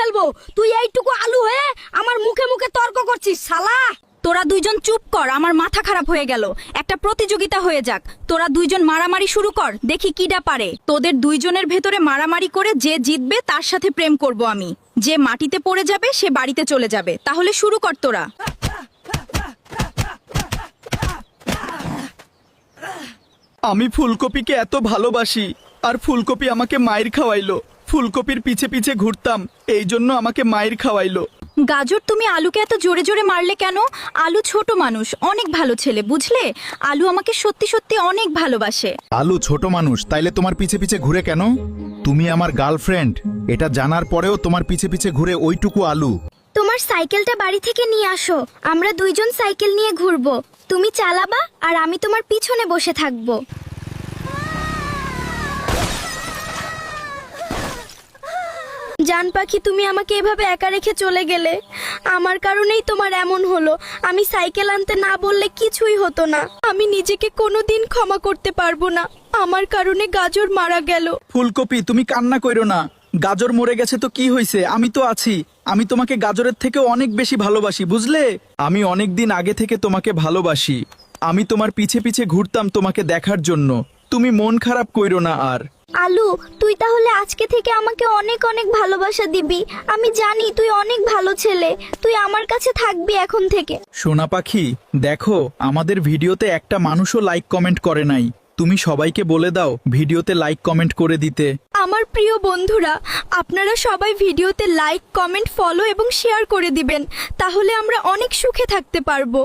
ফেলবো। তুই এইটুকু আলু হয়ে আমার মুখে মুখে তর্ক করছিস শালা। তোরা দুইজন চুপ কর, আমার মাথা খারাপ হয়ে গেল। একটা প্রতিযোগিতা হয়ে যাক, তোরা দুইজন মারামারি শুরু কর, দেখি কিডা পারে। তোদের দুইজনের ভেতরে মারামারি করে যে জিতবে তার সাথে প্রেম করব আমি। যে মাটিতে পড়ে যাবে সে বাড়িতে চলে যাবে। তাহলে শুরু কর তোরা। আমি ফুলকপিকে এত ভালোবাসি, আর ফুলকপি আমাকে মায়ের খাওয়াইলো। ফুলকপির পিছে পিছে ঘুরতাম, এই জন্য আমাকে মায়ের খাওয়াইলো। গাজর, তুমি আলুকে এত জোরে জোরে মারলে কেন? আলু ছোট মানুষ, অনেক ভালো ছেলে, বুঝলে? আলু আমাকে সত্যি সত্যি অনেক ভালোবাসে। আলু ছোট মানুষ, তাইলে তোমার পিছে পিছে ঘুরে কেন? তুমি আমার গার্লফ্রেন্ড, এটা জানার পরেও তোমার পিছে পিছে ঘুরে ওইটুকু আলু। তোমার সাইকেলটা বাড়ি থেকে নিয়ে আসো, আমরা দুইজন সাইকেল নিয়ে ঘুরবো। তুমি চালাবা আর আমি তোমার পিছনে বসে থাকবো। জান পাখি, তুমি আমাকে এভাবে একা রেখে চলে গেলে। আমার কারণেই তোমার এমন হলো। আমি সাইকেল আনতে না বললে কিছুই হতো না। আমি নিজেকে কোনোদিন ক্ষমা করতে পারবো না। আমার কারণে গাজর মারা গেল। ফুলকপি, তুমি কান্না কইরো না। গাজর মরে গেছে তো কি হয়েছে, আমি তো আছি। আমি তোমাকে গাজরের থেকে অনেক বেশি ভালোবাসি, বুঝলে? আমি অনেক দিন আগে থেকে তোমাকে ভালোবাসি। আমি তোমার পিছে পিছে ঘুরতাম তোমাকে দেখার জন্য। তুমি মন খারাপ কইরো না আর। আলু, তুই তাহলে আজকে থেকে আমাকে অনেক অনেক ভালোবাসা দিবি। আমি জানি তুই অনেক ভালো ছেলে। তুই আমার কাছে থাকবি এখন থেকে। সোনা পাখি, দেখো আমাদের ভিডিওতে একটা মানুষও লাইক কমেন্ট করে নাই। তুমি সবাইকে বলে দাও ভিডিওতে লাইক কমেন্ট করে দিতে। আমার প্রিয় বন্ধুরা, আপনারা সবাই ভিডিওতে লাইক, কমেন্ট, ফলো এবং শেয়ার করে দিবেন। তাহলে আমরা অনেক সুখে থাকতে পারবো।